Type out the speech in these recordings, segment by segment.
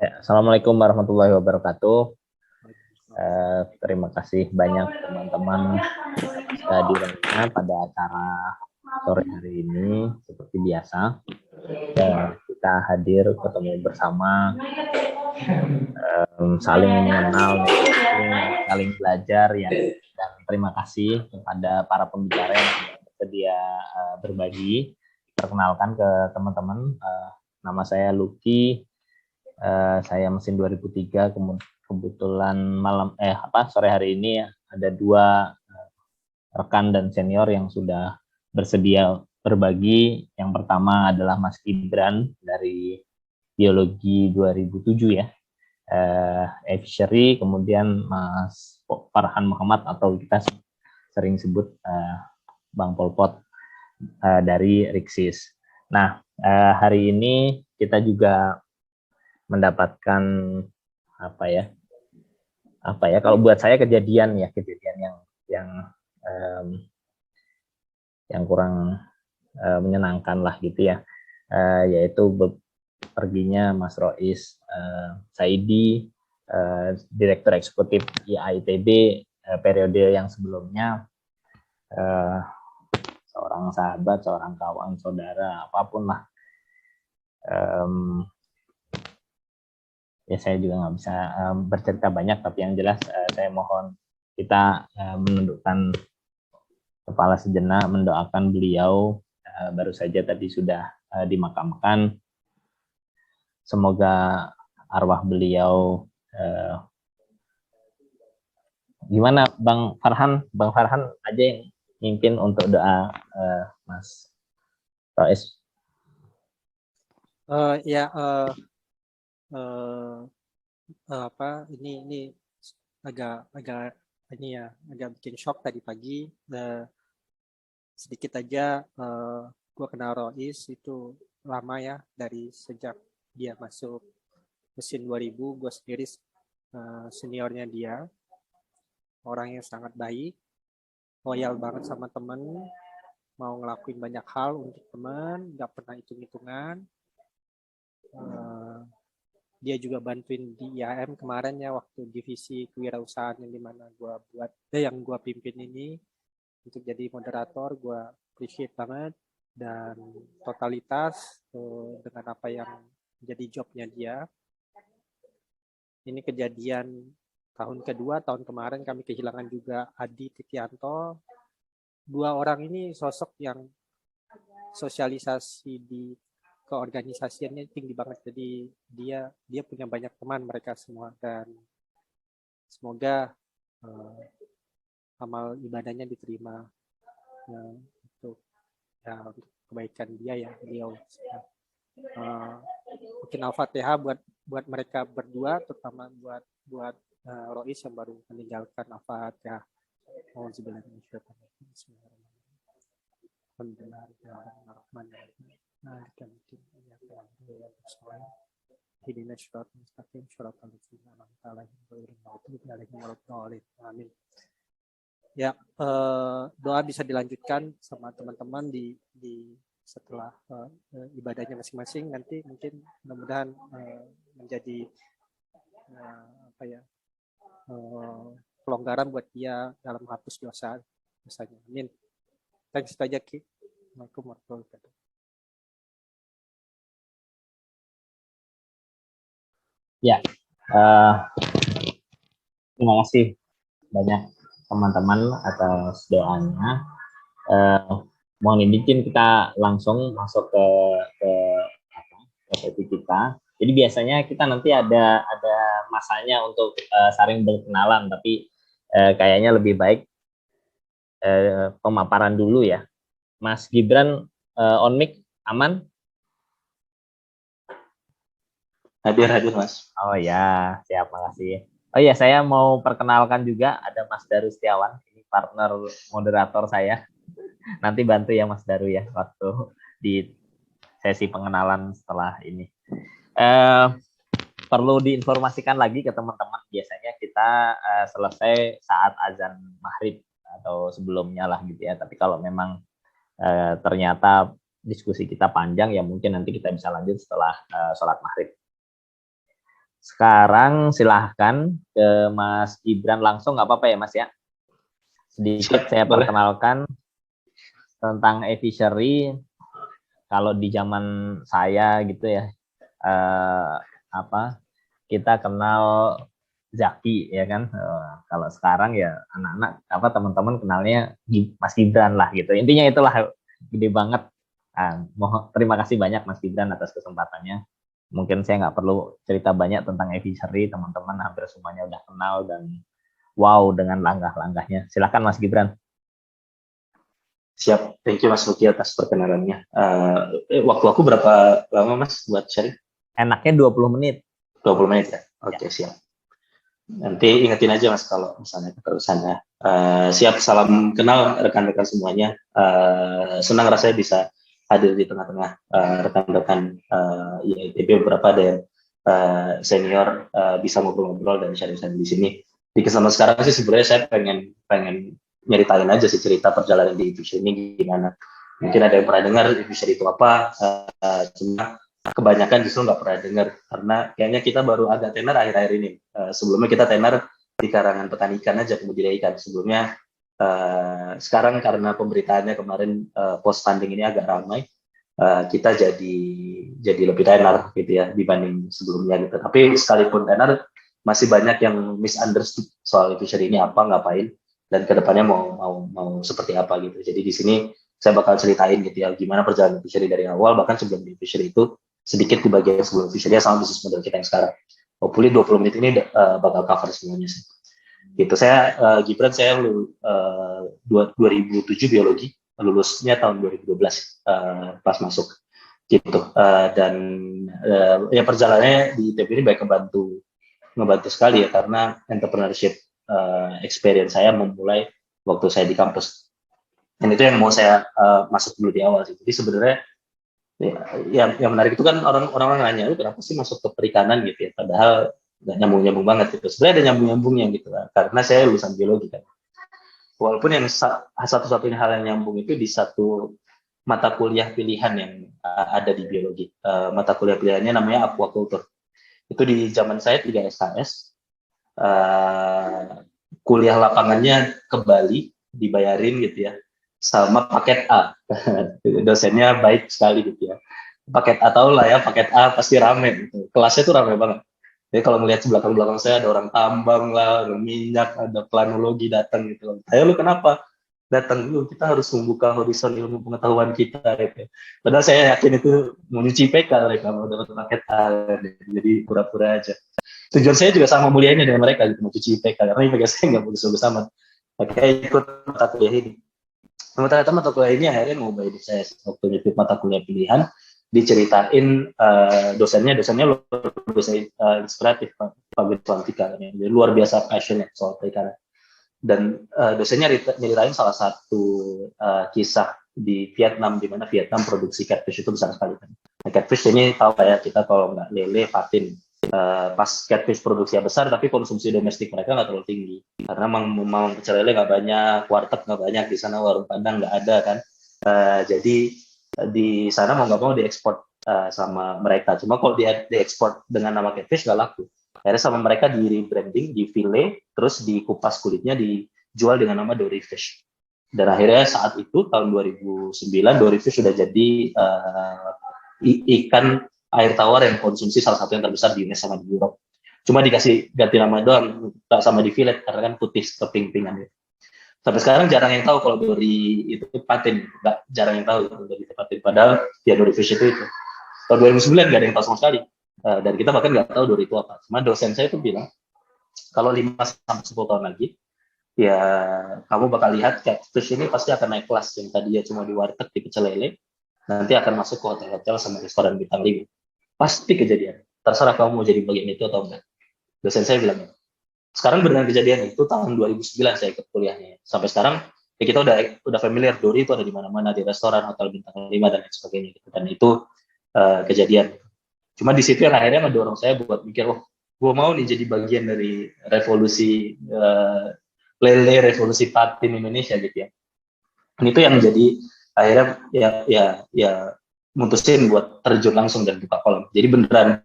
Ya, Assalamualaikum warahmatullahi wabarakatuh. Terima kasih banyak teman-teman atas kehadirannya pada acara sore hari ini. Seperti biasa, kita hadir ketemu bersama, saling mengenal, saling belajar ya. Dan terima kasih kepada para pembicara yang bersedia berbagi. Perkenalkan ke teman-teman, nama saya Lucky. Saya mesin 2003, kebetulan sore hari ini ada dua rekan dan senior yang sudah bersedia berbagi. Yang pertama adalah Mas Gibran dari Biologi 2007 ya, fishery, kemudian Mas Farhan Muhammad atau kita sering sebut Bang Polpot dari Riksis. Nah, hari ini kita juga mendapatkan kalau buat saya kejadian yang kurang menyenangkan lah gitu ya, yaitu perginya Mas Rois Saidi, Direktur Eksekutif IAITB periode yang sebelumnya, seorang sahabat, seorang kawan, saudara, apapun lah. Ya saya juga nggak bisa bercerita banyak, tapi yang jelas saya mohon kita menundukkan kepala sejenak, mendoakan beliau. Baru saja tadi sudah dimakamkan. Semoga arwah beliau, gimana Bang Farhan aja yang mimpin untuk doa Mas Rois. Ini agak bikin shock tadi pagi. Sedikit aja, gue kenal Rois itu lama ya, dari sejak dia masuk mesin 2000. Gue sendiri seniornya dia, orang yang sangat baik, loyal banget sama temen, mau ngelakuin banyak hal untuk teman, gak pernah hitung-hitungan. Dia juga bantuin di IAM kemarin ya, waktu divisi kewirausahaan yang gue pimpin ini, untuk jadi moderator. Gue appreciate banget, dan totalitas dengan apa yang jadi jobnya dia. Ini kejadian tahun kedua. Tahun kemarin kami kehilangan juga Adi Titianto. Dua orang ini sosok yang sosialisasi di keorganisasiannya tinggi banget. Jadi dia punya banyak teman, mereka semua, dan semoga amal ibadahnya diterima untuk kebaikan dia ya, beliau. Mungkin Al-Fatihah buat mereka berdua, terutama buat Rois yang baru meninggalkan. Al-Fatihah. Amin. Ya, doa bisa dilanjutkan sama teman-teman di setelah ibadahnya masing-masing. Nanti mungkin mudah-mudahan menjadi pelonggaran buat dia dalam menghapus dosanya. Amin. Thanks aja, Ki. Assalamualaikum warahmatullahi wabarakatuh. Ya, terima kasih banyak teman-teman atas doanya. Mohon izin kita langsung masuk ke topik kita. Jadi biasanya kita nanti ada masanya untuk saling berkenalan, tapi kayaknya lebih baik pemaparan dulu ya. Mas Gibran, on mic aman? Hadir Mas. Oh ya, siap, makasih. Oh ya, saya mau perkenalkan juga ada Mas Daru Setiawan, ini partner moderator saya. Nanti bantu ya Mas Daru ya waktu di sesi pengenalan setelah ini. Perlu diinformasikan lagi ke teman-teman, biasanya kita selesai saat azan maghrib atau sebelumnya lah gitu ya. Tapi kalau memang ternyata diskusi kita panjang, ya mungkin nanti kita bisa lanjut setelah sholat maghrib. Sekarang silahkan ke Mas Gibran langsung, nggak apa-apa ya Mas ya? Sedikit saya Boleh. perkenalkan tentang Evisery. Kalau di zaman saya gitu ya, kita kenal Zaki ya kan. Kalau sekarang ya anak-anak teman-teman kenalnya Mas Gibran lah gitu. Intinya itulah, gede banget. Terima kasih banyak Mas Gibran atas kesempatannya. Mungkin saya nggak perlu cerita banyak tentang Evisery, teman-teman hampir semuanya udah kenal dan wow dengan langkah-langkahnya. Silakan Mas Gibran. Siap, thank you Mas Luki atas perkenalannya. Waktu aku berapa lama Mas buat sharing? Enaknya 20 menit. 20 menit ya? Oke, siap. Nanti ingetin aja Mas kalau misalnya keterusannya. Siap, salam kenal rekan-rekan semuanya. Senang rasanya bisa hadir di tengah-tengah rekan-rekan IITB. Beberapa ada yang senior bisa ngobrol-ngobrol dan sharing-sharing di sini. Di kesempatan sekarang sih sebenarnya saya pengen nyeritain aja sih cerita perjalanan di Evisery ini gimana. Mungkin ada yang pernah dengar Evisery itu apa, cuma kebanyakan justru nggak pernah dengar karena kayaknya kita baru agak tenar akhir-akhir ini. Sebelumnya kita tenar di karangan petani ikan aja, pembudidaya ikan. Sebelumnya sekarang karena pemberitaannya kemarin post funding ini agak ramai, kita jadi lebih tenar gitu ya dibanding sebelumnya gitu. Tapi sekalipun tenar masih banyak yang misunderstood soal Evisery ini apa, ngapain, dan kedepannya mau seperti apa gitu. Jadi di sini saya bakal ceritain gitu ya gimana perjalanan Evisery dari awal, bahkan sebelum Evisery itu sedikit di bagian sebelum Evisery sama bisnis model kita yang sekarang. Hopefully 20 menit ini bakal cover semuanya sih. Gitu. Saya Gibran, saya 2007 biologi, lulusnya tahun 2012 pas masuk gitu. Dan ya perjalanannya di ITB ini baik ngebantu sekali ya karena entrepreneurship experience saya memulai waktu saya di kampus. Dan itu yang mau saya masuk dulu di awal sih. Jadi sebenarnya yang menarik itu kan orang-orang nanya, lu kenapa sih masuk ke perikanan gitu ya? Padahal nggak nyambung-nyambung banget gitu. Sebenarnya ada nyambung-nyambungnya gitu kan. Karena saya lulusan biologi kan. Walaupun yang satu-satunya hal yang nyambung itu di satu mata kuliah pilihan yang ada di biologi. Mata kuliah pilihannya namanya aquaculture. Itu di zaman saya 3 SKS. Kuliah lapangannya ke Bali dibayarin gitu ya sama paket A. Dosennya baik sekali gitu ya, paket A tahu lah ya, paket A pasti rame gitu. Kelasnya tuh rame banget. Jadi kalau melihat belakang saya ada orang tambang lah, ada minyak, ada planologi datang gitu. Ayo lu kenapa datang dulu, kita harus membuka horizon ilmu pengetahuan kita gitu. Padahal saya yakin itu mau nyuci PK mereka mau dapat paket A, jadi pura-pura aja. Tujuan saya juga sama mulianya dengan mereka gitu, mau cuci IPK karena IPK saya nggak bagus-bagus amat. Makanya ikut mata kuliah ini. Ternyata mata kuliah ini akhirnya mengubah hidup saya. Waktu ikut mata kuliah pilihan, diceritain dosennya luar biasa inspiratif, Pak Guswantika, jadi luar biasa passionate soal perikanan. Dan dosennya nyeritain salah satu kisah di Vietnam, di mana Vietnam produksi catfish itu besar sekali. Nah, catfish ini tahu ya kita kalau nggak lele, patin. Pas catfish produksinya besar, tapi konsumsi domestik mereka nggak terlalu tinggi. Karena mau pecel lele nggak banyak, warteg nggak banyak, di sana warung Padang nggak ada kan. Jadi di sana mau nggak mau diekspor sama mereka. Cuma kalau dia diekspor dengan nama catfish nggak laku. Akhirnya sama mereka di rebranding, di fillet, terus dikupas kulitnya, dijual dengan nama Dory Fish. Dan akhirnya saat itu tahun 2009 Dory Fish sudah jadi ikan air tawar yang konsumsi salah satu yang terbesar di Indonesia sama di Europe. Cuma dikasih ganti nama doang, tak sama di fillet karena kan putih keping-pingan. Sampai sekarang jarang yang tahu kalau Dory itu patin, nggak jarang yang tahu Dory itu patin. Padahal ya Dory Fish itu. Tahun 2009 nggak ada yang tahu sama sekali. Dan kita bahkan nggak tahu Dory itu apa. Cuma dosen saya itu bilang, kalau 5-10 tahun lagi, ya kamu bakal lihat catfish ini pasti akan naik kelas. Yang tadinya cuma di warteg, di pecel lele, nanti akan masuk ke hotel-hotel sama restoran bintang 5. Pasti kejadian. Terserah kamu mau jadi bagian itu atau enggak. Dosen saya bilang, sekarang beneran kejadian itu tahun 2009 saya ikut kuliahnya. Sampai sekarang ya kita udah familiar Dory itu ada di mana-mana, di restoran, hotel bintang 5 dan lain sebagainya. Dan itu kejadian. Cuma di situ yang akhirnya mendorong saya buat mikir, gue mau nih jadi bagian dari revolusi lele, revolusi patin Indonesia gitu ya. Dan itu yang jadi akhirnya ya mutusin buat terjun langsung dan buka kolam. Jadi beneran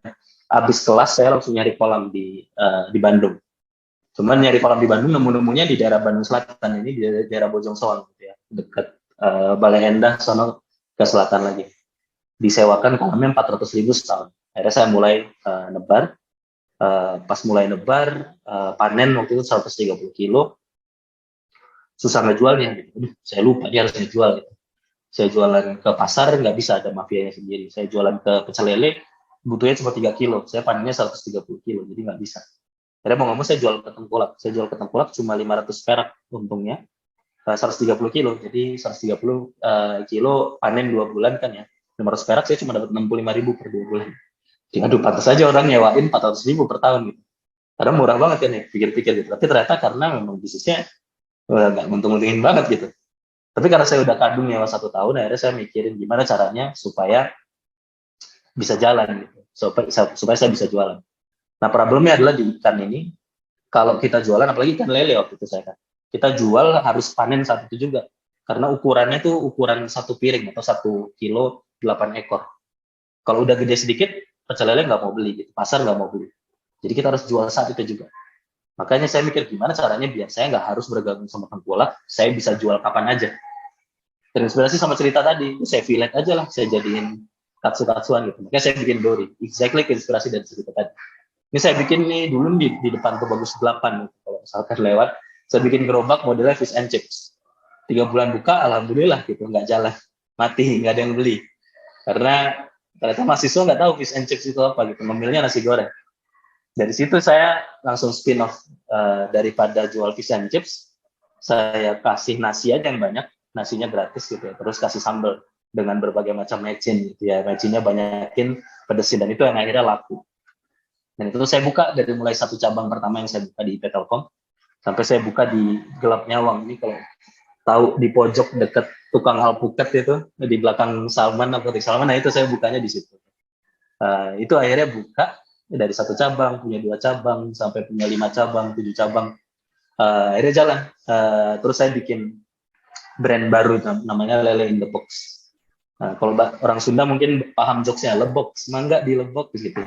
Habis kelas saya langsung nyari kolam di Bandung. Cuman nyari kolam di Bandung, nemu-nemunya di daerah Bandung Selatan, ini di daerah Bojong Soang gitu ya, dekat Balai Endah sono ke selatan lagi. Disewakan kolamnya 400.000 setahun. Akhirnya saya mulai nebar. Pas mulai nebar, panen waktu itu 130 kilo. Susah ngejualnya. Gitu. Saya lupa dia harus ngejual. Gitu. Saya jualan ke pasar, nggak bisa, ada mafianya sendiri. Saya jualan ke pecel lele, butuhnya cuma 3 kilo. Saya panennya 130 kilo, jadi nggak bisa. Akhirnya mau nggak mau saya jual ke tengkulak. Saya jual ke tengkulak cuma 500 perak untungnya. 130 kilo, jadi 130 kilo panen 2 bulan kan ya. 500 perak saya cuma dapat 65.000 per 2 bulan. Jadi aduh, pantas aja orang nyewain 400.000 per tahun gitu. Karena murah banget kan ya, pikir-pikir gitu. Tapi ternyata karena memang bisnisnya nggak untung-untungin banget gitu. Tapi karena saya udah kadung nyewa 1 tahun, akhirnya saya mikirin gimana caranya supaya bisa jalan gitu. Supaya saya bisa jualan. Nah problemnya adalah di ikan ini, kalau kita jualan, apalagi ikan lele waktu itu saya kan, kita jual harus panen saat itu juga. Karena ukurannya tuh ukuran 1 piring atau 1 kilo 8 ekor. Kalau udah gede sedikit, pecel lele nggak mau beli, gitu. Pasar nggak mau beli. Jadi kita harus jual saat itu juga. Makanya saya mikir gimana caranya biar saya nggak harus bergabung sama tengkulak, saya bisa jual kapan aja. Terinspirasi sama cerita tadi, saya fillet aja lah, saya jadiin katsu-katsuan gitu. Makanya saya bikin dori, exactly inspirasi dari cerita tadi. Ini saya bikin nih dulu di depan tuh Bagus 8, gitu. Kalau misalkan lewat, saya bikin gerobak modelnya fish and chips. 3 bulan buka, alhamdulillah gitu, nggak jalan, mati, nggak ada yang beli. Karena ternyata mahasiswa nggak tahu fish and chips itu apa gitu, memilihnya nasi goreng. Dari situ saya langsung spin off, daripada jual fish and chips, saya kasih nasi aja yang banyak, nasinya gratis gitu ya, terus kasih sambal dengan berbagai macam mecin gitu ya, mecinnya banyakin, pedesin, dan itu yang akhirnya laku. Dan itu saya buka dari mulai 1 cabang pertama yang saya buka di IP Telkom, sampai saya buka di Gelap Nyawang. Ini kalau tahu di pojok dekat tukang alpukat itu, di belakang Salman, apotek Salman, nah itu saya bukanya di situ. Itu akhirnya buka dari 1 cabang, punya 2 cabang, sampai punya 5 cabang, 7 cabang. Akhirnya jalan. Terus saya bikin brand baru namanya Lele in the Box. Kalau orang Sunda mungkin paham jokesnya, lebox, mangga di lebox gitu.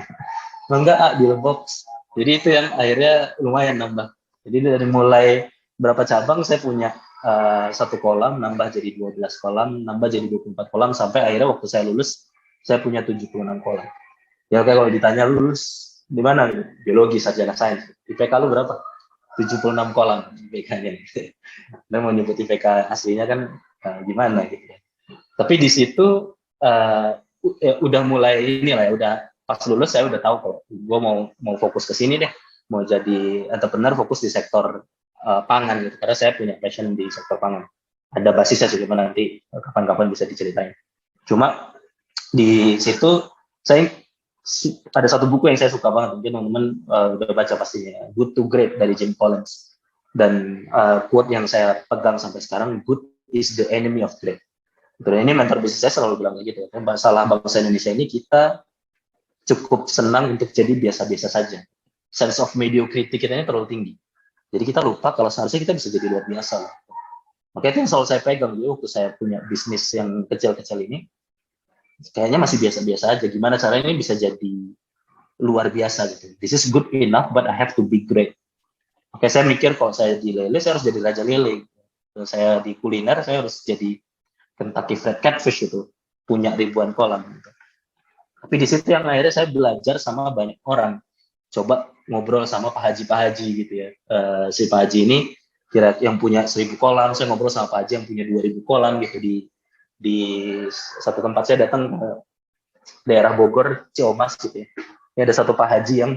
Mangga di lebox. Jadi itu yang akhirnya lumayan nambah. Jadi dari mulai berapa cabang saya punya 1 kolam, nambah jadi 12 kolam, nambah jadi 24 kolam, sampai akhirnya waktu saya lulus, saya punya 76 kolam. Ya oke, kalau ditanya lulus di mana? Biologi, sarjana sains. IPK lu berapa? 76 kolam IPK-nya. Dan mau nyebut IPK aslinya kan gimana gitu. Tapi di situ udah mulai inilah ya, udah pas lulus saya udah tahu kalau gue mau fokus ke sini deh, mau jadi entrepreneur, fokus di sektor pangan gitu, karena saya punya passion di sektor pangan. Ada basisnya sih, cuma nanti kapan-kapan bisa diceritain. Cuma di situ saya ada 1 buku yang saya suka banget, mungkin teman-teman udah baca pastinya, Good to Great dari Jim Collins. Dan quote yang saya pegang sampai sekarang, good is the enemy of great. Ini mentor bisnis saya selalu bilang gitu. Masalah bangsa Indonesia ini, kita cukup senang untuk jadi biasa-biasa saja. Sense of mediocrity kita ini terlalu tinggi. Jadi kita lupa kalau seharusnya kita bisa jadi luar biasa. Makanya itu yang selalu saya pegang. Jadi waktu saya punya bisnis yang kecil-kecil ini, kayaknya masih biasa-biasa aja. Gimana caranya ini bisa jadi luar biasa gitu. This is good enough, but I have to be great. Oke, saya mikir kalau saya di lele, saya harus jadi raja lele. Kalau saya di kuliner, saya harus jadi Kentucky Fried Catfish itu, punya ribuan kolam. Gitu. Tapi di situ yang akhirnya saya belajar sama banyak orang. Coba ngobrol sama Pak Haji gitu ya. Si Pak Haji ini kira yang punya 1.000 kolam, saya ngobrol sama Pak Haji yang punya 2.000 kolam gitu di satu tempat. Saya datang ke daerah Bogor, Ciamas gitu ya. Ini ada 1 Pak Haji yang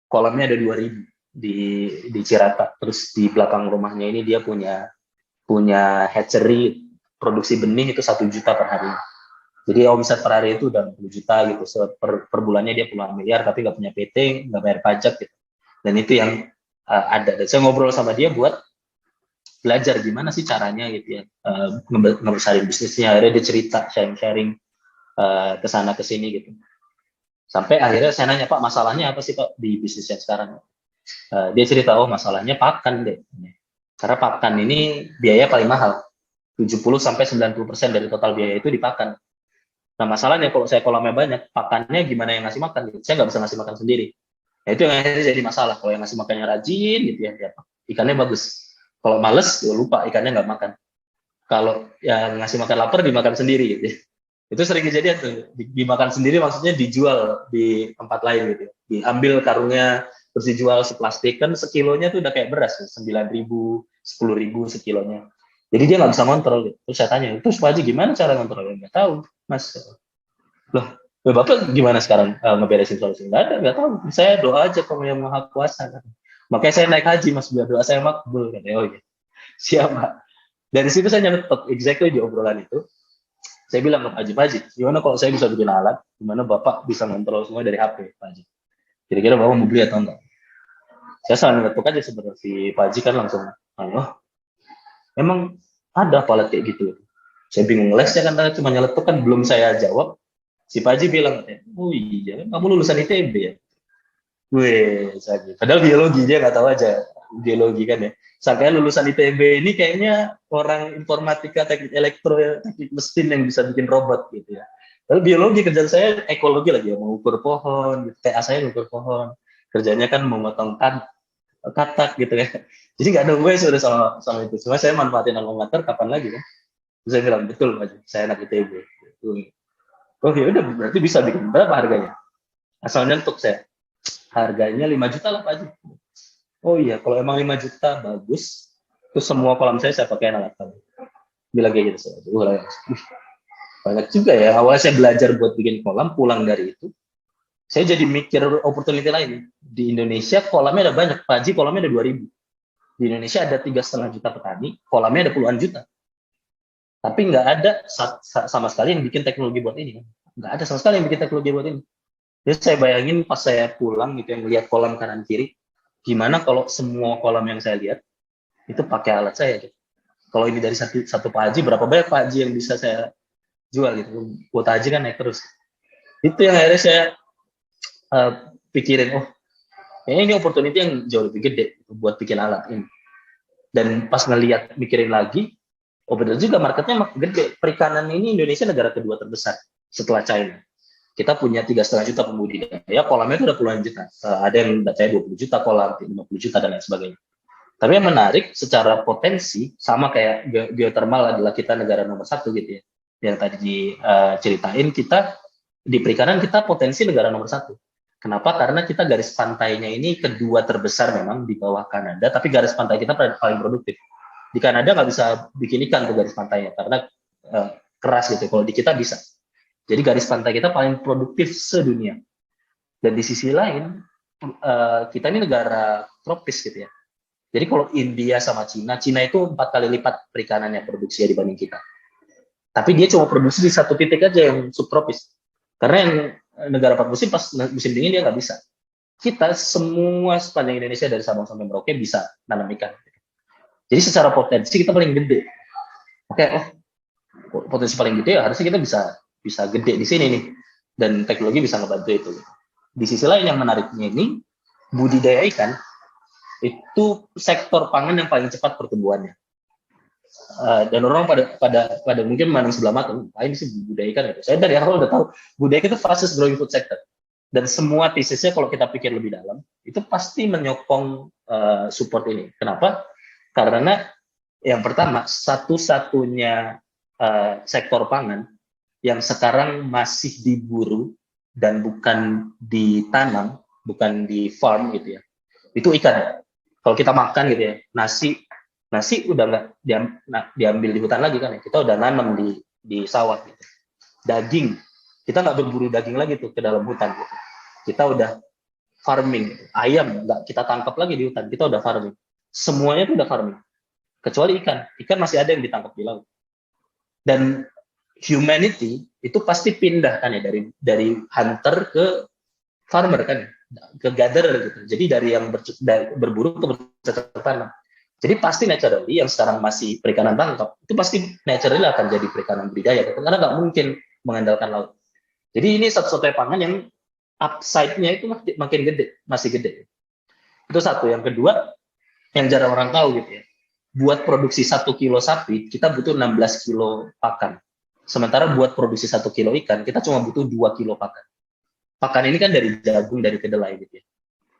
kolamnya ada 2.000 di Cirata. Terus di belakang rumahnya ini dia punya hatchery, produksi benih itu 1 juta per hari. Jadi omset per hari itu udah 60 juta gitu. Per bulannya dia puluhan miliar, tapi nggak punya PT, nggak bayar pajak gitu. Dan itu yang ada. Dan saya ngobrol sama dia buat belajar gimana sih caranya gitu ya, ngebesarin bisnisnya. Akhirnya dia cerita, sharing ke sana ke sini gitu. Sampai akhirnya saya nanya, Pak, masalahnya apa sih Pak di bisnisnya sekarang? Dia cerita, oh masalahnya pakan deh. Karena pakan ini biaya paling mahal. 70-90% dari total biaya itu dipakan. Nah masalahnya kalau saya kolamnya banyak, pakannya gimana yang ngasih makan? Gitu. Saya nggak bisa ngasih makan sendiri. Nah itu yang akhirnya jadi masalah. Kalau yang ngasih makannya rajin gitu ya, ikannya bagus. Kalau males, ya lupa ikannya nggak makan. Kalau yang ngasih makan lapar dimakan sendiri gitu. Itu sering kejadian tuh, dimakan sendiri maksudnya dijual di tempat lain gitu. Diambil karungnya terus dijual seplastik, kan sekilonya tuh udah kayak beras, 9.000, 10.000 sekilonya. Jadi dia nggak bisa kontrol gitu. Terus saya tanya, terus Pak Haji gimana cara kontrolnya? Nggak tahu, Mas. Loh, Bapak gimana sekarang ngeberesin solusi? Nggak tahu. Saya doa aja kalau yang maha kuasa. Kan. Makanya saya naik haji, Mas, biar doa saya makbul. Kan. Oh iya, siap, Pak. Dari situ saya nyetok exactly di obrolan itu. Saya bilang ke Pak Haji, gimana kalau saya bisa bikin alat, gimana Bapak bisa ngontrol semua dari HP, Pak Haji. Kira-kira Bapak mau beli atau enggak? Saya salah ngetuk aja sebenarnya, si Pak Haji kan langsung, oh, emang ada alat kayak gitu. Saya bingung lesnya kan, cuma nyeletuk kan, belum saya jawab. Si Pak Haji bilang, oh iya, kamu lulusan ITB ya? Wih, padahal biologi, dia nggak tahu aja biologi kan ya. Sangkanya lulusan ITB ini kayaknya orang informatika, teknik elektro, teknik mesin yang bisa bikin robot gitu ya. Lalu biologi, kerjaan saya ekologi lagi ya, mengukur pohon, gitu. TA saya mengukur pohon. Kerjanya kan memotong katak gitu ya. Jadi nggak ada gue sudah sama itu. Cuma saya manfaatin alma mater kapan lagi kan. Terus saya bilang, betul Pak, saya anak ITB. Oh ya udah, berarti bisa bikin berapa harganya? Asalnya untuk saya. Harganya 5 juta lah Pak Haji. Oh iya, kalau emang 5 juta bagus, terus semua kolam saya pakai anak kami. Bilang kayak gitu saya. Banyak juga ya. Awalnya saya belajar buat bikin kolam, pulang dari itu, saya jadi mikir opportunity lain. Di Indonesia kolamnya ada banyak, Pak Haji kolamnya ada 2.000. Di Indonesia ada 3,5 juta petani, kolamnya ada puluhan juta. Tapi nggak ada sama sekali yang bikin teknologi buat ini. Nggak ada sama sekali yang bikin teknologi buat ini. Jadi saya bayangin pas saya pulang gitu, yang lihat kolam kanan kiri, gimana kalau semua kolam yang saya lihat itu pakai alat saya gitu. Kalau ini dari satu Pak Haji, berapa banyak Pak Haji yang bisa saya jual gitu. Kuota Haji kan naik terus. Itu yang akhirnya saya pikirin, oh kayaknya ini opportunity yang jauh lebih gede buat bikin alat ini. Dan pas ngelihat mikirin lagi, oh benar juga marketnya makin gede. Perikanan ini Indonesia negara kedua terbesar setelah China. Kita punya 3,5 juta pembudidaya, kolamnya itu udah puluhan juta. Ada yang datanya 20 juta kolam, 50 juta, dan lain sebagainya. Tapi yang menarik, secara potensi, sama kayak geothermal adalah kita negara nomor 1 gitu ya. Yang tadi diceritain, kita di perikanan kita potensi negara nomor 1. Kenapa? Karena kita garis pantainya ini kedua terbesar memang di bawah Kanada, tapi garis pantai kita paling produktif. Di Kanada nggak bisa bikin ikan tuh garis pantainya, karena keras gitu. Kalau di kita bisa. Jadi garis pantai kita paling produktif sedunia. Dan di sisi lain, kita ini negara tropis gitu ya. Jadi kalau India sama Cina itu 4 kali lipat perikanannya produksinya dibanding kita. Tapi dia cuma produksi di satu titik aja yang subtropis. Karena yang negara 4 musim, pas musim dingin dia nggak bisa. Kita semua sepanjang Indonesia dari Sabang sampai Merauke bisa nanam ikan. Jadi secara potensi kita paling gede. Oke, potensi paling gede harusnya kita bisa gede di sini nih, dan teknologi bisa ngebantu itu. Di sisi lain yang menariknya ini, budidaya ikan itu sektor pangan yang paling cepat pertumbuhannya. Dan orang pada mungkin memandang sebelah mata, ini sih budidaya ikan. Saya dari awal udah tahu budidaya ikan itu fastest growing food sector. Dan semua tesisnya kalau kita pikir lebih dalam, itu pasti menyokong support ini. Kenapa? Karena yang pertama, satu-satunya sektor pangan yang sekarang masih diburu dan bukan ditanam, bukan di farm gitu ya, itu ikan. Kalau kita makan gitu ya, nasi udah nggak diambil di hutan lagi kan ya, kita udah nanam di sawah gitu. Daging, kita nggak berburu daging lagi tuh ke dalam hutan gitu. Kita udah farming gitu. Ayam nggak kita tangkap lagi di hutan, kita udah farming. Semuanya tuh udah farming, kecuali ikan masih ada yang ditangkap di laut. Dan humanity itu pasti pindah kan ya, dari hunter ke farmer kan, ke gatherer gitu. Jadi dari yang berburu ke bercocok tanam. Jadi pasti naturally yang sekarang masih perikanan tangkap itu pasti naturally akan jadi perikanan budidaya karena nggak mungkin mengandalkan laut. Jadi ini satu-satunya pangan yang upside-nya itu makin gede, masih gede. Itu satu. Yang kedua yang jarang orang tahu gitu ya. Buat produksi 1 kilo sapi kita butuh 16 kilo pakan. Sementara buat produksi 1 kilo ikan, kita cuma butuh 2 kilo pakan. Pakan ini kan dari jagung, dari kedelai gitu ya.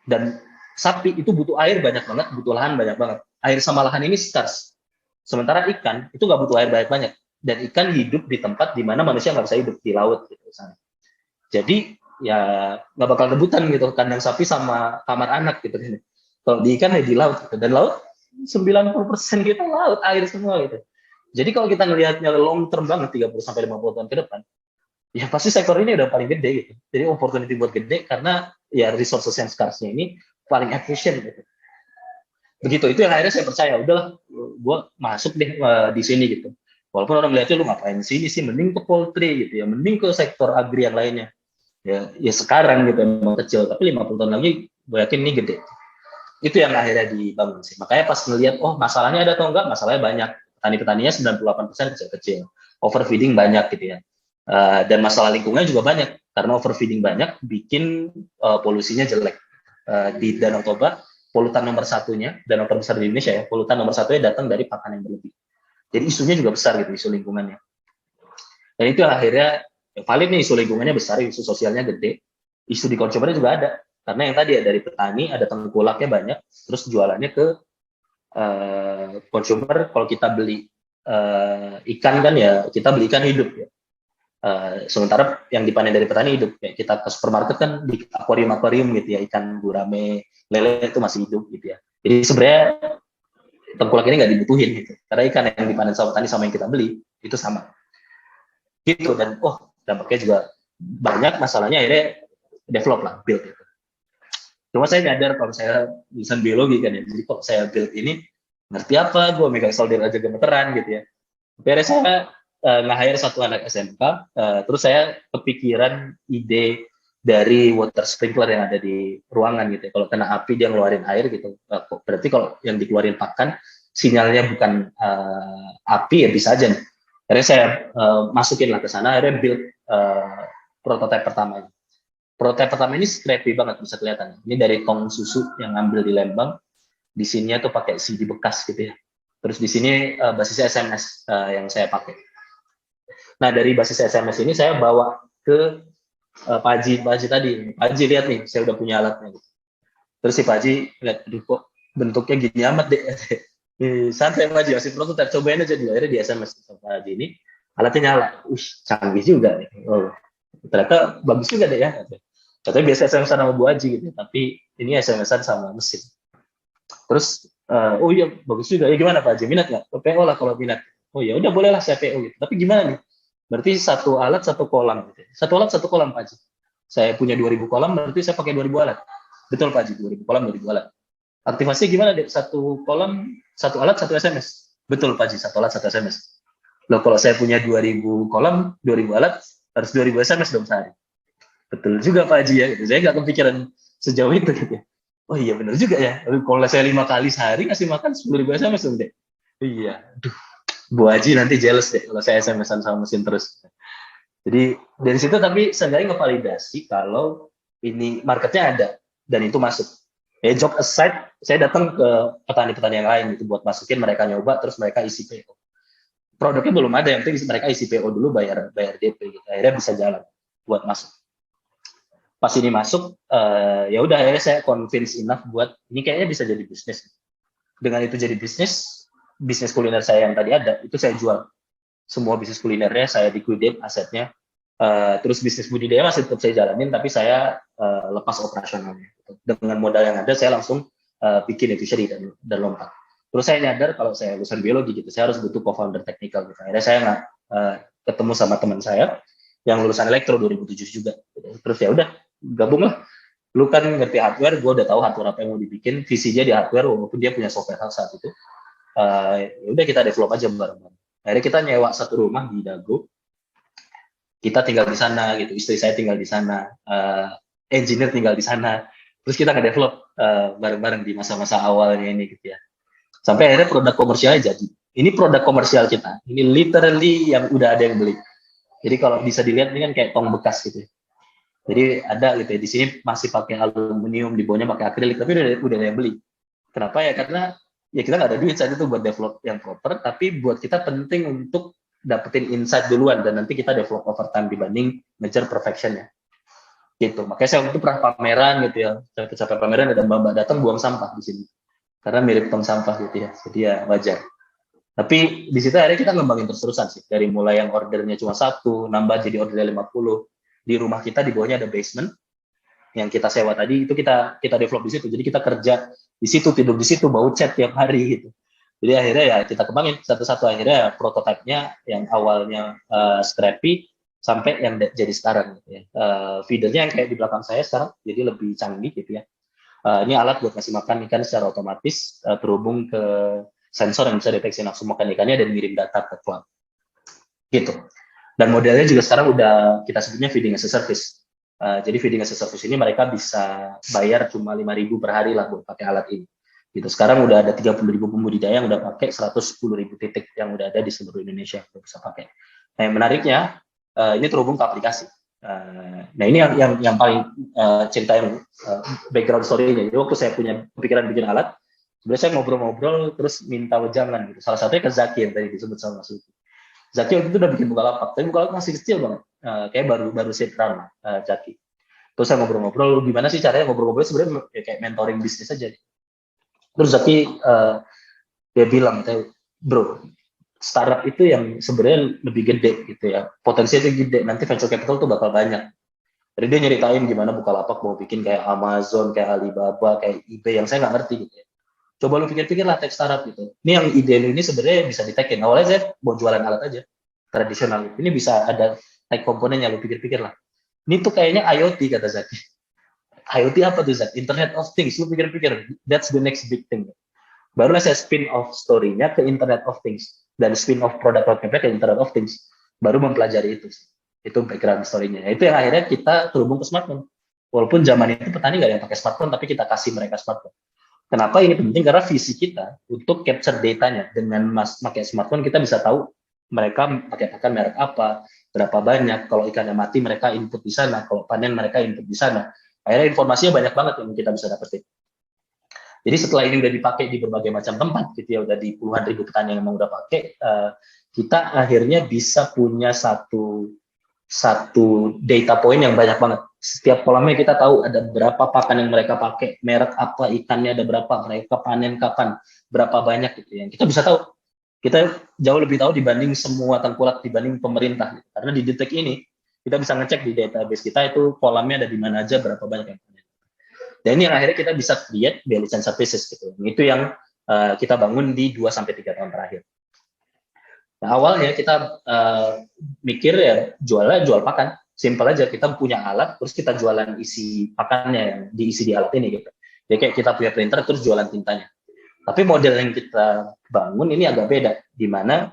Dan sapi itu butuh air banyak banget, butuh lahan banyak banget. Air sama lahan ini scarce. Sementara ikan itu nggak butuh air banyak-banyak. Dan ikan hidup di tempat di mana manusia nggak bisa hidup, di laut gitu misalnya. Jadi ya nggak bakal rebutan gitu kandang sapi sama kamar anak gitu. Kalau di ikan ya di laut gitu. Dan laut 90% kita laut, air semua gitu. Jadi kalau kita ngelihatnya long term banget 30 sampai 50 tahun ke depan, ya pasti sektor ini udah paling gede gitu. Jadi opportunity buat gede karena ya resources yang scarce-nya ini paling efisien gitu. Begitu, itu yang akhirnya saya percaya, udahlah gue masuk deh di sini gitu. Walaupun orang melihatnya lu ngapain sini sih, mending ke poultry gitu ya, mending ke sektor agri yang lainnya. Ya sekarang gitu emang kecil, tapi 50 tahun lagi gue yakin ini gede. Itu yang akhirnya dibangun sih. Makanya pas ngelihat, oh masalahnya ada atau enggak, masalahnya banyak. Petani-petaninya 98% kecil-kecil. Overfeeding banyak gitu ya. Dan masalah lingkungan juga banyak. Karena overfeeding banyak, bikin polusinya jelek. Di Danau Toba, polutan nomor satunya, danau terbesar di Indonesia ya, polutan nomor satunya datang dari pakan yang berlebih. Jadi isunya juga besar gitu, isu lingkungannya. Dan itu akhirnya, valid nih isu lingkungannya besar, isu sosialnya gede, isu di konsumernya juga ada. Karena yang tadi ya dari petani ada tengkulaknya banyak, terus jualannya ke consumer. Kalau kita beli ikan kan ya kita beli ikan hidup ya. Sementara yang dipanen dari petani hidup. Ya, kita ke supermarket kan di akuarium gitu ya, ikan gurame, lele itu masih hidup gitu ya. Jadi sebenarnya tengkulak ini nggak dibutuhin gitu. Karena ikan yang dipanen sama petani sama yang kita beli itu sama. Gitu, dan dampaknya juga banyak, masalahnya akhirnya develop lah, build gitu. Cuma saya nyadar kalau saya lulusan biologi kan ya, jadi kok saya build ini ngerti apa, gue megang solder aja gemeteran gitu ya. Akhirnya saya nge-hire satu anak SMK, terus saya kepikiran ide dari water sprinkler yang ada di ruangan gitu ya. Kalau kena api dia ngeluarin air gitu, berarti kalau yang dikeluarin pakan sinyalnya bukan api ya bisa aja nih. Akhirnya saya masukin lah ke sana, akhirnya build prototipe pertamanya. Prototipe pertama ini scrappy banget, bisa kelihatan. Ini dari tong susu yang ngambil di Lembang. Di sininya tuh pakai CD bekas gitu ya. Terus di sini basisnya SMS yang saya pakai. Nah dari basis SMS ini saya bawa ke Pak Haji tadi. Pak Haji lihat nih, saya udah punya alatnya. Terus si Pak Haji lihat, aduh kok bentuknya gini amat deh. Santai Pak Haji, masih prototipe, cobain aja dulu. Akhirnya di SMS Pak Haji ini, alatnya nyala. Canggih juga nih. Oh, ternyata bagus juga deh ya. Katanya biasa SMS-an sama Bu Haji gitu, tapi ini SMS-an sama mesin. Terus, oh iya bagus juga. Ya gimana Pak Haji, minat nggak? PO lah kalau minat. Oh ya udah bolehlah saya PO gitu. Tapi gimana nih? Berarti satu alat satu kolam. Gitu. Satu alat satu kolam Pak Haji. Saya punya 2000 kolam, berarti saya pakai 2000 alat. Betul Pak Haji, 2000 kolam 2000 alat. Aktivasi gimana deh? Satu kolam, satu alat, satu SMS. Betul Pak Haji, satu alat, satu SMS. Loh kalau saya punya 2000 kolam, 2000 alat, harus 2000 SMS dong sehari. Betul juga Pak Haji ya. Gitu. Saya nggak kepikiran sejauh itu gitu. Oh iya benar juga ya. Kalau saya 5 kali sehari ngasih makan 10.000 SMS dong deh. Iya. Aduh, Bu Haji nanti jealous deh kalau saya SMS-an sama mesin terus. Jadi dari situ tapi seenggaknya ngevalidasi kalau ini marketnya ada dan itu masuk. Job aside, saya datang ke petani-petani yang lain gitu buat masukin, mereka nyoba terus mereka isi PO. Produknya belum ada, yang penting mereka isi PO dulu, bayar DP gitu. Akhirnya bisa jalan buat masuk. Pas ini masuk, ya udah akhirnya saya convince enough buat ini kayaknya bisa jadi bisnis. Dengan itu jadi bisnis kuliner saya yang tadi ada itu saya jual. Semua bisnis kulinernya saya liquidate asetnya. Terus bisnis budidaya masih tetap saya jalanin, tapi saya lepas operasionalnya. Dengan modal yang ada saya langsung bikin efisiensi dan lompat. Terus saya nyadar kalau saya lulusan biologi gitu, saya harus butuh co-founder teknikal gitu. Akhirnya saya ketemu sama teman saya yang lulusan elektro 2007 juga. Terus ya udah gabung lah. Lu kan ngerti hardware, gue udah tahu hardware apa yang mau dibikin, visinya di hardware walaupun dia punya software saat itu. Ya udah kita develop aja bareng-bareng. Akhirnya kita nyewa satu rumah di Dago. Kita tinggal di sana gitu, istri saya tinggal di sana, engineer tinggal di sana. Terus kita nge-develop bareng-bareng di masa-masa awalnya ini gitu ya. Sampai akhirnya produk komersialnya jadi. Ini produk komersial kita. Ini literally yang udah ada yang beli. Jadi kalau bisa dilihat ini kan kayak tong bekas gitu. Jadi ada gitu ya, di sini masih pakai aluminium, di bawahnya pakai akrilik, tapi udah ada yang beli. Kenapa ya? Karena ya kita nggak ada duit saat itu buat develop yang proper, tapi buat kita penting untuk dapetin insight duluan dan nanti kita develop over time dibanding ngejar perfectionnya. Gitu. Makanya saya waktu itu pernah pameran gitu ya. Capek-capek pameran ada mbak-mbak datang buang sampah di sini. Karena mirip tong sampah gitu ya. Jadi ya wajar. Tapi di situ akhirnya kita ngembangin terus-terusan sih. Dari mulai yang ordernya cuma 1, nambah jadi ordernya 50. Di rumah kita di bawahnya ada basement yang kita sewa tadi, itu kita develop di situ. Jadi kita kerja di situ, tidur di situ, bau cat tiap hari gitu. Jadi akhirnya ya kita kembangin satu-satu, akhirnya prototipenya yang awalnya scrappy sampai yang jadi sekarang gitu ya. Feedernya yang kayak di belakang saya sekarang jadi lebih canggih gitu ya. Ini alat buat ngasih makan ikan secara otomatis terhubung ke sensor yang bisa deteksi nafsu makan ikannya dan ngirim data ke cloud. Gitu. Dan modelnya juga sekarang udah kita sebutnya feeding as a service. Jadi feeding as a service ini mereka bisa bayar cuma 5.000 per hari lah buat pakai alat ini. Gitu. Sekarang udah ada 30.000 pembudidaya yang udah pakai 110.000 titik yang udah ada di seluruh Indonesia yang bisa pakai. Nah, yang menariknya ini terhubung ke aplikasi. Nah ini yang paling cerita yang background story-nya. Jadi waktu saya punya pikiran bikin alat, sebenarnya saya ngobrol-ngobrol terus minta wejangan gitu. Salah satunya ke Zaki yang tadi disebut sama Mas Luki. Zaki waktu itu udah bikin Bukalapak, tapi Bukalapak masih kecil banget, kayak baru seed run Zaki. Terus saya ngobrol-ngobrol, gimana sih caranya ngobrol-ngobrol sebenarnya kayak mentoring bisnis aja. Terus Zaki dia bilang, bro, startup itu yang sebenarnya lebih gede gitu ya, potensinya itu gede, nanti venture capital tuh bakal banyak. Jadi dia nyeritain gimana Bukalapak mau bikin kayak Amazon, kayak Alibaba, kayak eBay yang saya nggak ngerti gitu ya. Coba lu pikir-pikir lah tech startup gitu. Ini yang ide lu ini sebenarnya bisa ditekin. Awalnya saya mau jualan alat aja, tradisional. Ini bisa ada tech komponennya, lu pikir-pikir lah. Ini tuh kayaknya IoT kata Zaki. IoT apa tuh Zaki? Internet of Things. Lu pikir-pikir, that's the next big thing. Barulah saya spin off story-nya ke Internet of Things. Dan spin off produk roadmap-nya ke Internet of Things. Baru mempelajari itu. Itu background story-nya. Itu yang akhirnya kita terhubung ke smartphone. Walaupun zaman itu petani nggak ada yang pakai smartphone, tapi kita kasih mereka smartphone. Kenapa ini penting? Karena visi kita untuk capture datanya. Dengan pakai smartphone kita bisa tahu mereka pakai pakan merek apa, berapa banyak. Kalau ikannya mati mereka input di sana, kalau panen mereka input di sana. Akhirnya informasinya banyak banget yang kita bisa dapetin. Jadi setelah ini udah dipakai di berbagai macam tempat, gitu ya, udah di puluhan ribu petani yang memang udah pakai, kita akhirnya bisa punya satu data point yang banyak banget. Setiap kolamnya kita tahu ada berapa pakan yang mereka pakai, merek apa, ikannya ada berapa, mereka panen kapan, berapa banyak gitu ya. Kita bisa tahu. Kita jauh lebih tahu dibanding semua tengkulak, dibanding pemerintah. Karena di detik ini kita bisa ngecek di database kita itu kolamnya ada di mana aja, berapa banyak yang panen. Dan ini yang akhirnya kita bisa create value chain services gitu. Itu yang kita bangun di 2-3 tahun terakhir. Nah, awalnya kita mikir ya jual pakan, simpel aja, kita punya alat terus kita jualan isi pakannya yang diisi di alat ini gitu. Jadi kayak kita punya printer terus jualan tintanya. Tapi model yang kita bangun ini agak beda, di mana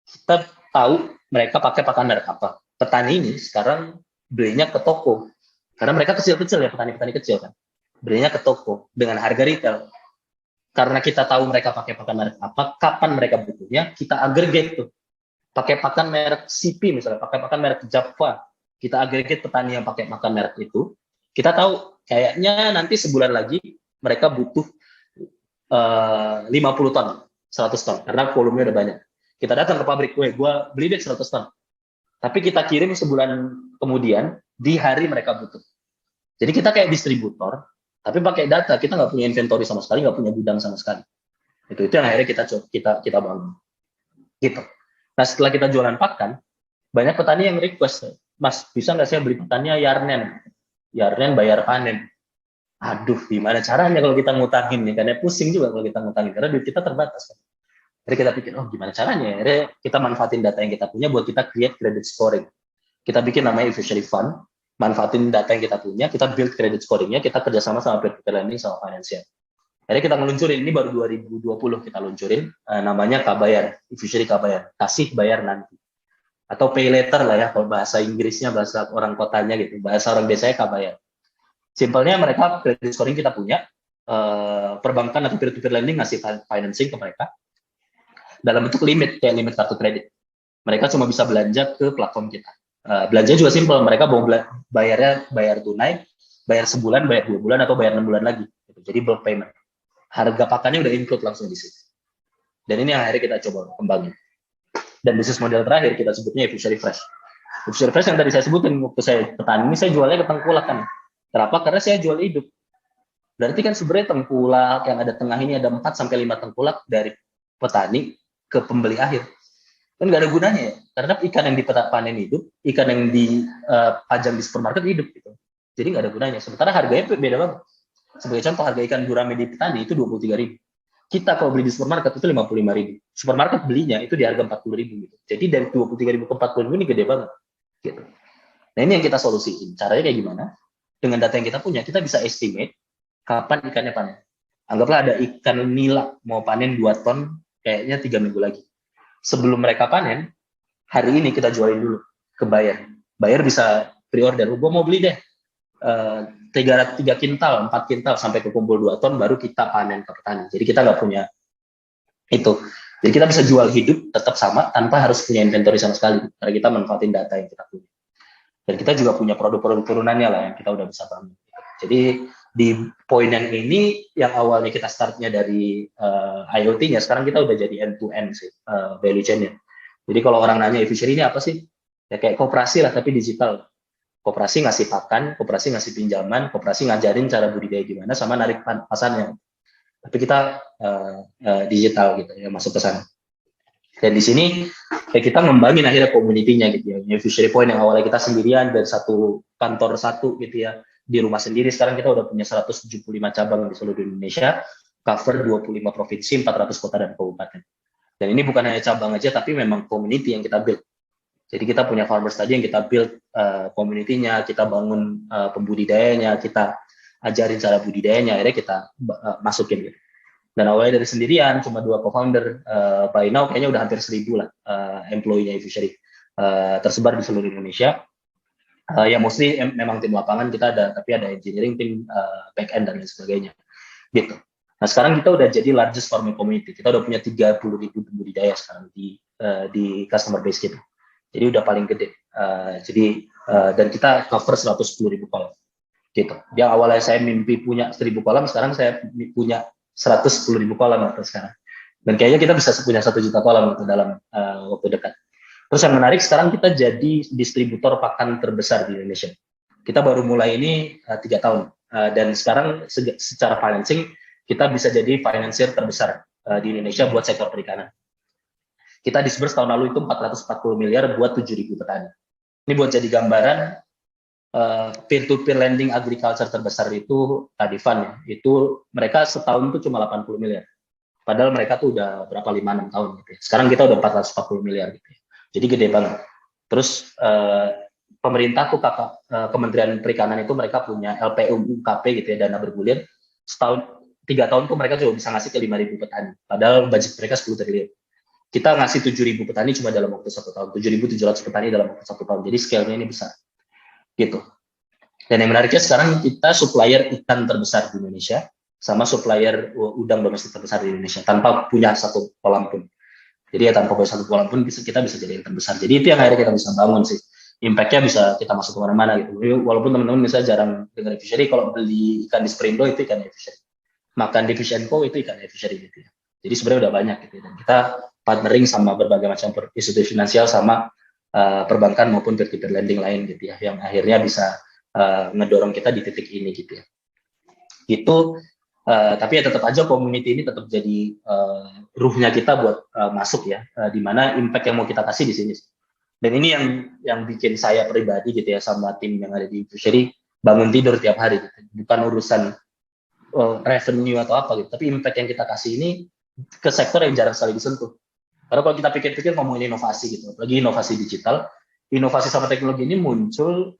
kita tahu mereka pakai pakan merek apa. Petani ini sekarang belinya ke toko, karena mereka kecil-kecil ya, petani-petani kecil kan, belinya ke toko dengan harga retail. Karena kita tahu mereka pakai pakan merek apa, kapan mereka butuhnya, kita aggregate tuh. Pakai pakan merek CP misalnya, pakai pakan merek Java, kita aggregate petani yang pakai pakan merek itu, kita tahu kayaknya nanti sebulan lagi mereka butuh 50 ton, 100 ton, karena volumenya udah banyak. Kita datang ke pabrik, gue beli deh 100 ton. Tapi kita kirim sebulan kemudian, di hari mereka butuh. Jadi kita kayak distributor, tapi pakai data, kita nggak punya inventory sama sekali, nggak punya gudang sama sekali. Itu yang akhirnya kita bangun. Gitu. Nah setelah kita jualan pakan, banyak petani yang request, Mas bisa nggak saya beli pakannya Yarnen bayar panen. Aduh, gimana caranya kalau kita ngutangin nih? Karena pusing juga kalau kita ngutangin, karena duit kita terbatas. Kan? Jadi kita pikir, oh gimana caranya? Akhirnya kita manfaatin data yang kita punya buat kita create credit scoring. Kita bikin namanya Fishery Fund, manfaatin data yang kita punya, kita build credit scoring-nya, kita kerjasama sama peer-to-peer lending sama financial. Akhirnya kita ngeluncurin, ini baru 2020 kita luncurin, namanya Kabayar, Fishery Kabayar, kasih bayar nanti. Atau pay later lah ya, kalau bahasa Inggrisnya, bahasa orang kotanya gitu, bahasa orang desanya Kabayar. Simpelnya mereka credit scoring kita punya, perbankan atau peer-to-peer lending ngasih financing ke mereka, dalam bentuk limit, kayak limit kartu kredit. Mereka cuma bisa belanja ke platform kita. Belanja juga simpel, mereka mau bayar tunai, bayar sebulan, bayar 2 bulan, atau bayar 6 bulan lagi. Jadi bulk payment. Harga pakannya udah include langsung di situ. Dan ini yang akhirnya kita coba kembangin. Dan bisnis model terakhir kita sebutnya Fishery Fresh. Fishery Fresh yang tadi saya sebutin, waktu saya petani ini saya jualnya ke tengkulak kan. Kenapa? Karena saya jual hidup. Berarti kan sebenarnya tengkulak yang ada tengah ini ada 4 sampai 5 tengkulak dari petani ke pembeli akhir. Kan nggak ada gunanya ya, karena ikan yang dipanen hidup, ikan yang dipajang di supermarket hidup gitu. Jadi nggak ada gunanya. Sementara harganya beda banget. Sebagai contoh, harga ikan gurame di petani itu 23.000. Kita kalau beli di supermarket itu 55.000. Supermarket belinya itu di harga 40.000 gitu. Jadi dari 23.000 ke 40.000 ini gede banget. Gitu. Nah ini yang kita solusiin. Caranya kayak gimana? Dengan data yang kita punya, kita bisa estimate kapan ikannya panen. Anggaplah ada ikan nila mau panen 2 ton, kayaknya 3 minggu lagi. Sebelum mereka panen, hari ini kita jualin dulu ke buyer. Buyer bisa pre-order, gue mau beli deh 3 kintal, 4 kintal sampai kekumpul 2 ton, baru kita panen ke petani. Jadi kita nggak punya itu. Jadi kita bisa jual hidup tetap sama tanpa harus punya inventory sama sekali. Karena kita manfaatin data yang kita punya. Dan kita juga punya produk-produk turunannya lah yang kita udah bisa bangun. Jadi di poin yang ini, yang awalnya kita startnya dari IoT-nya, sekarang kita udah jadi end-to-end sih value chain-nya. Jadi kalau orang nanya e-fishery ini apa sih? Ya kayak koperasi lah, tapi digital. Koperasi ngasih pakan, koperasi ngasih pinjaman, koperasi ngajarin cara budidaya gimana, sama narik pasarnya. Tapi kita digital gitu ya, masuk ke sana. Dan di sini kayak kita ngembangin akhirnya community-nya gitu ya. Fishery Point yang awalnya kita sendirian dari satu kantor satu gitu ya, di rumah sendiri, sekarang kita udah punya 175 cabang di seluruh Indonesia, cover 25 provinsi, 400 kota dan kabupaten. Dan ini bukan hanya cabang aja, tapi memang community yang kita build. Jadi kita punya farmers tadi yang kita build community-nya, kita bangun pembudidayanya, kita ajarin cara budidayanya, akhirnya kita masukin gitu. Dan awalnya dari sendirian, cuma 2 co-founder, by now kayaknya udah hampir 1.000 lah employee-nya e-fishery tersebar di seluruh Indonesia. Ya mostly memang tim lapangan kita ada, tapi ada engineering, tim back end dan lain sebagainya. Gitu. Nah sekarang kita udah jadi largest farming community. Kita udah punya 30.000 pembudidaya sekarang di customer base kita. Jadi udah paling gede. Dan kita cover 110.000 kolam. Gitu. Yang awalnya saya mimpi punya 1.000 kolam, sekarang saya punya 110.000 kolam atau sekarang. Dan kayaknya kita bisa punya 1 juta kolam untuk dalam waktu dekat. Terus yang menarik, sekarang kita jadi distributor pakan terbesar di Indonesia. Kita baru mulai ini 3 tahun. Dan sekarang secara financing, kita bisa jadi financier terbesar di Indonesia buat sektor perikanan. Kita disburse tahun lalu itu 440 miliar buat 7.000 petani. Ini buat jadi gambaran, peer-to-peer lending agriculture terbesar itu Tadifan ya. Itu mereka setahun itu cuma 80 miliar. Padahal mereka tuh udah berapa 5-6 tahun gitu ya. Sekarang kita udah 440 miliar gitu ya. Jadi gede banget. Terus pemerintah tuh Kementerian Perikanan itu mereka punya LPUKP gitu ya, dana bergulir. Setahun 3 tahun tuh mereka juga bisa ngasih ke 5.000 petani. Padahal budget mereka 10 triliun. Kita ngasih 7.000 petani cuma dalam waktu 1 tahun. 7.700 petani dalam waktu 1 tahun. Jadi scale-nya ini besar. Gitu. Dan yang menariknya sekarang kita supplier ikan terbesar di Indonesia sama supplier udang domestik terbesar di Indonesia tanpa punya 1 kolam pun. Jadi ya tanpa punya 1 kolam pun kita bisa jadi yang terbesar. Jadi itu yang akhirnya kita bisa bangun sih. Impact-nya bisa kita masuk kemana-mana gitu. Walaupun teman-teman misalnya jarang dengar fishery, kalau beli ikan di Springdo itu ikan fishery. Makan di Fish & Co itu ikan fishery gitu ya. Jadi sebenarnya udah banyak gitu ya. Dan kita partnering sama berbagai macam institusi finansial sama perbankan maupun peer-to-peer lending lain gitu ya, yang akhirnya bisa ngedorong kita di titik ini gitu ya. Gitu. Tapi ya tetap aja community ini tetap jadi ruhnya kita buat masuk ya, di mana impact yang mau kita kasih di sini. Dan ini yang bikin saya pribadi gitu ya sama tim yang ada di fishery bangun tidur tiap hari gitu. Bukan urusan revenue atau apa gitu, tapi impact yang kita kasih ini ke sektor yang jarang sekali disentuh. Karena kalau kita pikir-pikir ngomongin inovasi gitu, lagi inovasi digital, inovasi sama teknologi ini muncul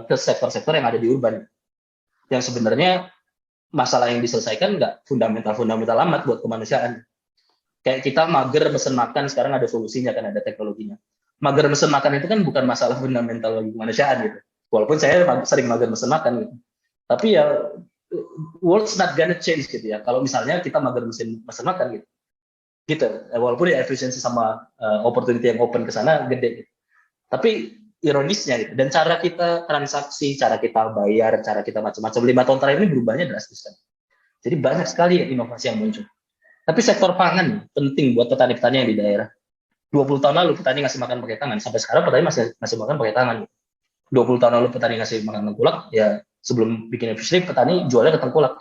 ke sektor-sektor yang ada di urban. Yang sebenarnya masalah yang diselesaikan nggak fundamental amat buat kemanusiaan. Kayak kita mager mesen makan, sekarang ada solusinya kan, ada teknologinya. Mager mesen makan itu kan bukan masalah fundamental bagi kemanusiaan gitu. Walaupun saya sering mager mesen makan gitu. Tapi ya world's not gonna change gitu ya. Kalau misalnya kita mager mesen makan gitu. Gitu. Walaupun ya efisiensi sama opportunity yang open ke sana gede gitu. Tapi ironisnya gitu. Dan cara kita transaksi, cara kita bayar, cara kita macam-macam 5 tahun terakhir ini berubahnya drastis kan. Jadi banyak sekali inovasi yang muncul. Tapi sektor pangan penting buat petani-petani yang di daerah. 20 tahun lalu petani ngasih makan pakai tangan, sampai sekarang petani masih ngasih makan pakai tangan. 20 tahun lalu petani ngasih makan tengkulak, ya sebelum bikin fishery petani jualnya ke tengkulak.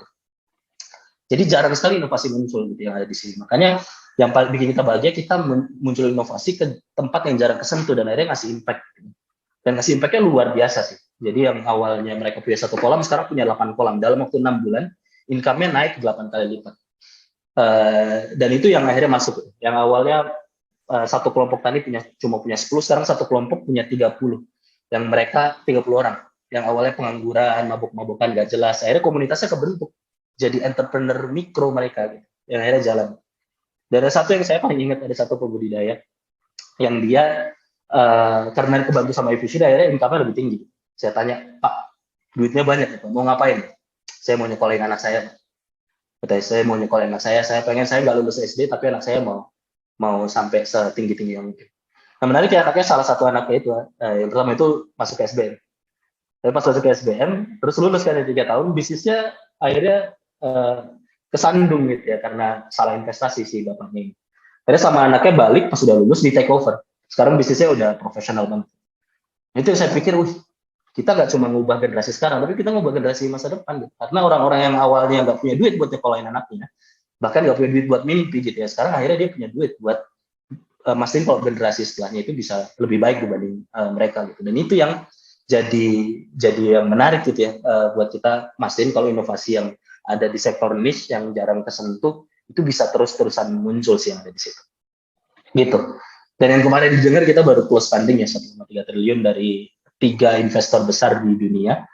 Jadi jarang sekali inovasi muncul gitu yang ada di sini. Makanya yang paling bikin kita bahagia, kita muncul inovasi ke tempat yang jarang kesentuh dan akhirnya ngasih impact. Dan ngasih impact-nya luar biasa sih. Jadi yang awalnya mereka punya 1 kolam, sekarang punya 8 kolam. Dalam waktu 6 bulan, income-nya naik 8 kali lipat. Dan itu yang akhirnya masuk. Yang awalnya satu kelompok tani cuma punya 10, sekarang satu kelompok punya 30. Yang mereka 30 orang. Yang awalnya pengangguran, mabuk-mabukan, gak jelas. Akhirnya komunitasnya kebentuk. Jadi entrepreneur mikro mereka. Gitu, yang akhirnya jalan. Dan ada satu yang saya paling ingat, ada satu pembudidaya. Yang dia, karena kebantu sama efisien, akhirnya income-nya lebih tinggi. Saya tanya, Pak, duitnya banyak, Pak. Mau ngapain? Saya mau nyekolin anak saya. Katanya, saya mau nyekolin anak saya pengen saya nggak lulus SD, tapi anak saya mau sampai setinggi-tinggi yang mungkin. Nah, menarik ya, anaknya salah satu anaknya itu, yang pertama itu masuk ke SBM. Tapi pas masuk ke SBM, terus lulus kan 3 tahun, bisnisnya akhirnya kesandung gitu ya, karena salah investasi si bapaknya ini. Akhirnya sama anaknya balik, pas sudah lulus, di take over. Sekarang bisnisnya udah profesional banget. Itu yang saya pikir, kita nggak cuma ngubah generasi sekarang, tapi kita ngubah generasi masa depan. Gitu. Karena orang-orang yang awalnya nggak punya duit buat nyekolahin anaknya, bahkan nggak punya duit buat mimpi gitu ya, sekarang akhirnya dia punya duit buat mastiin kalau generasi setelahnya itu bisa lebih baik dibanding mereka gitu. Dan itu yang jadi yang menarik gitu ya, buat kita mastiin kalau inovasi yang ada di sektor niche yang jarang kesentuh itu bisa terus-terusan muncul sih yang ada di situ. Gitu. Dan yang kemarin didengar, kita baru close funding ya 1,3 triliun dari 3 investor besar di dunia.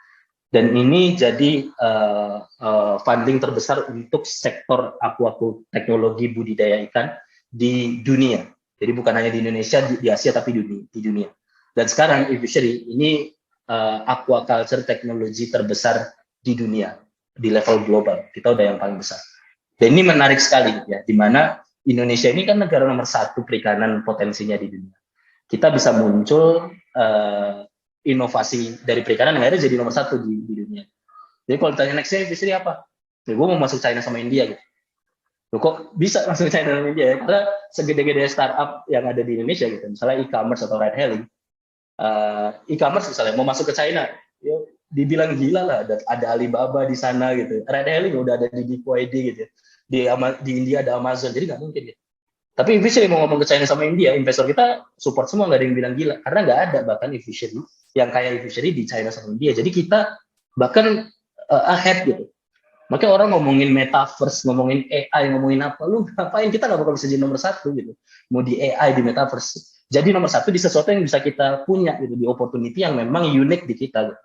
Dan ini jadi funding terbesar untuk sektor aquaculture, teknologi budidaya ikan di dunia. Jadi bukan hanya di Indonesia, di Asia, tapi di dunia. Dan sekarang eFishery ini aquaculture teknologi terbesar di dunia, di level global. Kita udah yang paling besar. Dan ini menarik sekali ya, di mana Indonesia ini kan negara nomor 1 perikanan potensinya di dunia. Kita bisa muncul inovasi dari perikanan yang akhirnya jadi nomor 1 di dunia. Jadi kalau ditanya nextnya fishery apa? Ya, gue mau masuk China sama India gitu. Loh, kok bisa masuk China sama India ya? Karena segede-gede startup yang ada di Indonesia gitu, misalnya e-commerce atau ride hailing, e-commerce misalnya mau masuk ke China, ya dibilang gila lah, ada Alibaba di sana gitu. Ride hailing udah ada di BYD gitu. Di India ada Amazon, jadi nggak mungkin gitu. Tapi fishery mau ngomong ke China sama India, investor kita support semua, nggak ada yang bilang gila, karena nggak ada bahkan fishery yang kayak fishery di China sama India. Jadi kita bahkan ahead gitu. Makanya orang ngomongin metaverse, ngomongin AI, ngomongin apa, lu ngapain, kita nggak bakal bisa jadi nomor 1 gitu. Mau di AI, di metaverse. Jadi nomor 1 di sesuatu yang bisa kita punya gitu, di opportunity yang memang unik di kita gitu.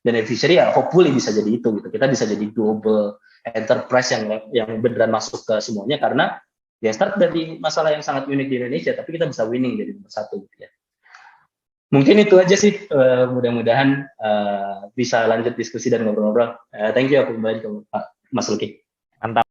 Dan fishery ya hopefully bisa jadi itu gitu. Kita bisa jadi global enterprise yang beneran masuk ke semuanya, karena ya start dari masalah yang sangat unik di Indonesia, tapi kita bisa winning jadi nomor 1 gitu ya. Mungkin itu aja sih, mudah-mudahan bisa lanjut diskusi dan ngobrol-ngobrol. Thank you, aku kembali ke Pak Mas Luki. Mantap.